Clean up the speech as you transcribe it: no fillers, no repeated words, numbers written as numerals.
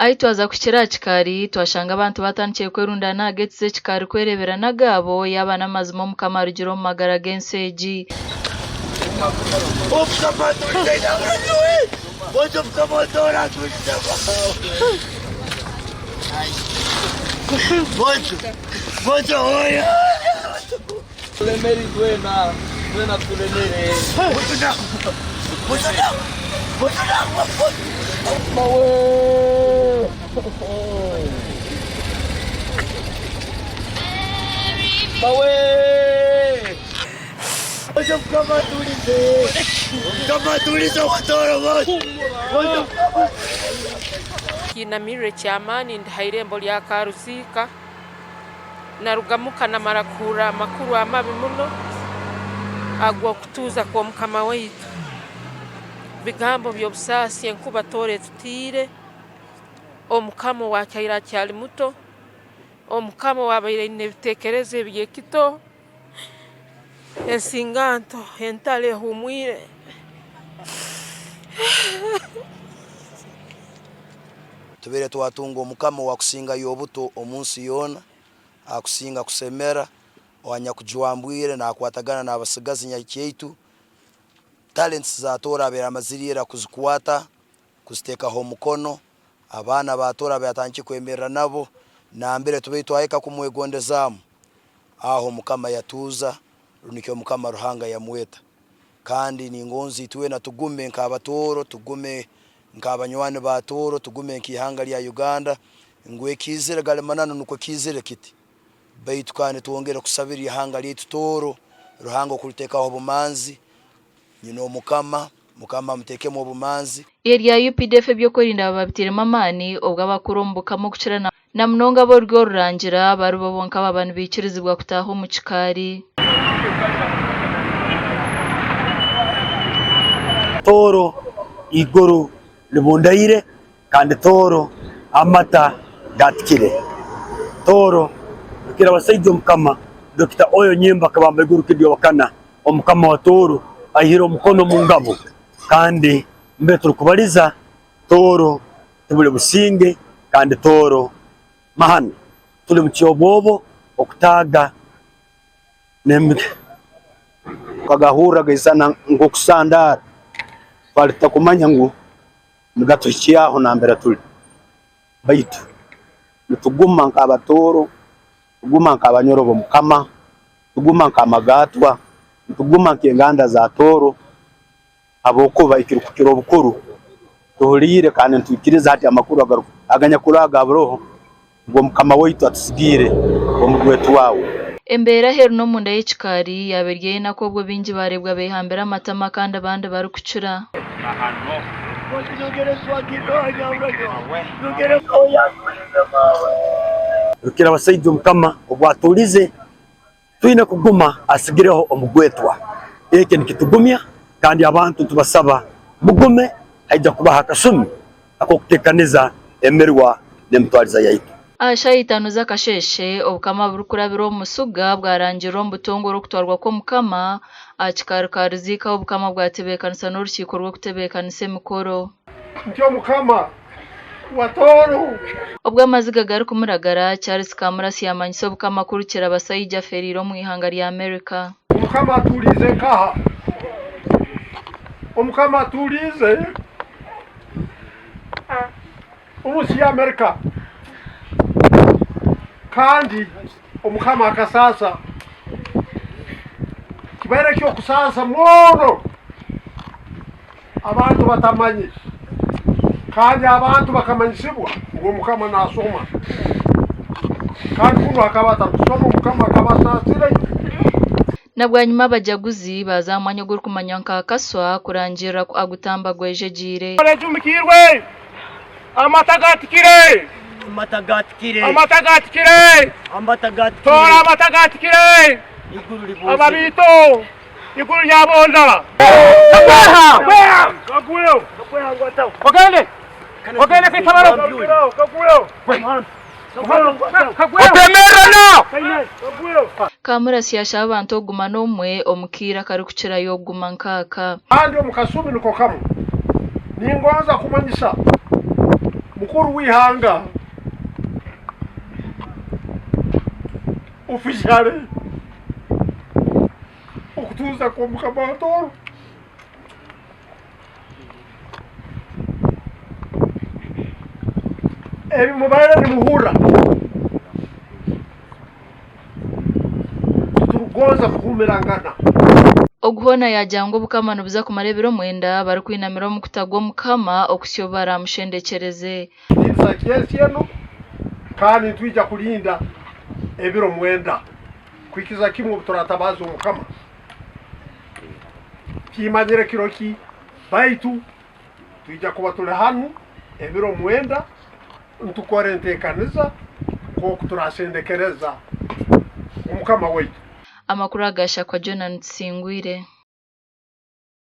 Aitwaza kukira kikari twashanga abantu batandikiye kwerundana agetse kikari kwerebera nagabo yabana mazimo mukamarugiro mu magara genseji Kinamire cyamani ndahairembo lya Karusika narugamuka na marakura makuru amabi muno agwa kutuza kwa mukama weitu bigambo byobusasi enkuba tore tutire omukamo wa kyaira cyali muto omukamo wabaire nebitekereze bye kito ensinganto entale humwire tubere twatunga omukamo wa kusinga yobuto omunsi yona akusinga kusemera wanya kujuambwire na akwatagana na abasigazi nyakeitu talents za tora abera amazirira kuzikwata kuziteka ho mukono abana batora batanki kwemerera nabo na mbere tubitwaheka kumwegondezamu aho mukama yatuza runikyo mukama ruhanga ya mweta kandi ni ngonzi tuwe na tugume nkabatoro tugume nkabanywane batoro tugume nkihanga lya Uganda ngwe kizere galemanano nuko kizere kiti baitukane tuongera kusabiri ihanga lyetu toro ruhanga kuliteka ho bumanzi nyino mukama muteke mu bumanzi area UPDF byo korinda ababitire mamani obwa bakuromboka mu kucirana na mnonga bo rwo rurangira barubo bonka abantu bikirizibwa kutaho mu kikari toro igoro libundaire kandi toro amata gatkire toro kira basaijo mukama Dr. Oyo Nyimba kabamba iguru kidio wakana omukama wa toro ahiro mukono mungabo kandi mbe turukubaliza toro tubule businge kandi toro mahana tuli mchiyobobo okutaga nembe kagahura gaisana ngokusandara falita kumanya ngo mugato chiyaho nambera tuli baitu nituguma nkabatoro tuguma nkabanyorobo mukama tuguma nkamagatwa tuguma nkenganda za toro abokuba ikirukukiro bukuru tuhulire kandi ntwikiriza hati amakuru agaruka aganya kuraga abroho ngo mukama weitu atusigire omugwetu wawe embera heru no munda y'ikikari yaberye nakobwo bingi barebwa behambera amatama kandi abandi bari kucura rukira basaijo mukama obwatulize twine kuguma asigireho omugwetwa eke nikitugumya kandi abantu tubasaba mugume haija kubaha kasumi akokutekaniza emerwa nemtwaliza yaitu ashayitano zakasheshe obukama burukurabiro omusuga bwarangiro mbutongoro kutwarwa ko mukama akikarikarizika obukama bwatebekanisa n'urukiko rwo kutebekanisa emikoro ntyo mukama watoro obwa maziga gari kumuragara Charles Kamurasi yamanyise obukama kurukira abasayija feriro mu ihanga lya America mukama tulize kaha omukama tulize umusi ya America kandi omukama akasasa kibere kyo kusasa mwono abantu batamanyi kandi abantu bakamanyisibwa ngo mukama nasoma kandi kuno akabata kusoma mukama akabasasire nabwanyuma abajaguzi bazamanya guru kumanyanka akaswa kurangira agutamba gwejejire arajumikirwe amatagatikire tora amatagatikire ababito iguru nyabonda ogende kitabaro Kamurasi yashaba abantu oguma nomwe omukira kari kucira yo guma nkaka andi omukasumi nuko kamu ningoza kumanyisa mukuru w'ihanga officiale okutuza kwa Mukama Watoro ebi mubaire nimuhura turugoza kuhumirangana Oguhona yajanga obukama nubuza kumara ebiro 9 bari kwinamira omukutagwa omukama okusyo baramushendekereze nisa kyesieno kandi twija kulinda ebiro 9 kwikiza kimwe turatabaza omukama kimanyire kiroki baitu twija kuba tuli hanu ebiro 9 ntukore ntekaniza ko turasendekereza omukama waitu amakuru agasha kwa Jonah Nsingwire.